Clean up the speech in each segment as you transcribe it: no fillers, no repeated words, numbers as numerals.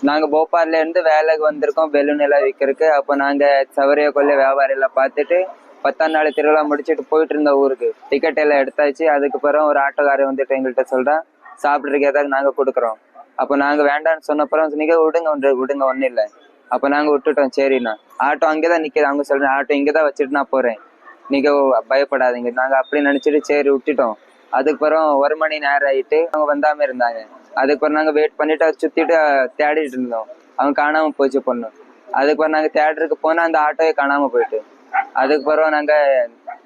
நாங்க போபால்ல இருந்து வேலைக்கு வந்திருக்கோம் பெலூன் எல்லாம் விற்கிறதுக்கு. அப்போ நாங்க சவரிய கொல்ல வியாபாரம் எல்லாம் பார்த்துட்டு 10ஆம் நாள் திருவிழா முடிச்சுட்டு போயிட்டு இருந்த ஊருக்கு டிக்கெட் எல்லாம் எடுத்தாச்சு. அதுக்கு பிறகு ஒரு ஆட்டோக்காரர் வந்துட்டு எங்கள்கிட்ட சொல்றான் சாப்பிட்றதுக்கு ஏதாவது நாங்க கொடுக்குறோம். அப்போ நாங்க வேண்டாம்னு சொன்னப்புறம் நீங்க விடுங்க விடுங்க ஒன்றும் இல்லை. அப்போ நாங்க விட்டுட்டோம். சரிண்ணா ஆட்டோ அங்கேதான் நிற்கிது. அவங்க சொல்றேன் ஆட்டோ இங்கேதான் வச்சுட்டு நான் போறேன், நீங்க பயப்படாதீங்க. நாங்க அப்படி நினைச்சிட்டு சரி விட்டுட்டோம். அதுக்கு பிறகு 1 மணி நேரம் ஆயிட்டு அவங்க வந்தாம இருந்தாங்க. அதுக்கப்புறம் நாங்க வெயிட் பண்ணிட்டு சுத்திட்டு தேடிட்டு இருந்தோம். அவங்க காணாம போச்சு பொண்ணு. அதுக்கப்புறம் நாங்க தேட்டருக்கு போனா அந்த ஆட்டோவே காணாம போயிட்டு. அதுக்கு பிறகு நாங்க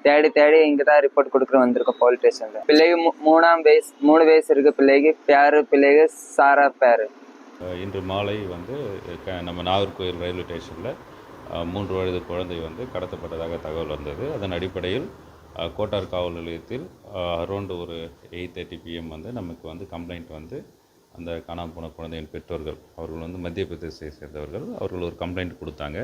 தேடி தேடி இங்கதான் ரிப்போர்ட் கொடுக்குற வந்திருக்கோம் போலீஸ் ஸ்டேஷன்ல. பிள்ளைக்கு 3 வயசு இருக்கு. பிள்ளைக்கு பேரு பிள்ளைக்கு சாரா பேரு. இன்று மாலை வந்து நம்ம நாகர்கோவில் ரயில்வே ஸ்டேஷனில் 3 வயது குழந்தை வந்து கடத்தப்பட்டதாக தகவல் வந்தது. அதன் அடிப்படையில் கோட்டார் காவல் நிலையத்தில் அரௌண்டு ஒரு 8:30 PM வந்து நமக்கு வந்து கம்ப்ளைண்ட் வந்து அந்த காணாமல் போன குழந்தையின் பெற்றோர்கள் அவர்கள் வந்து மத்திய பிரதேசத்தை சேர்ந்தவர்கள் அவர்கள் ஒரு கம்ப்ளைண்ட் கொடுத்தாங்க.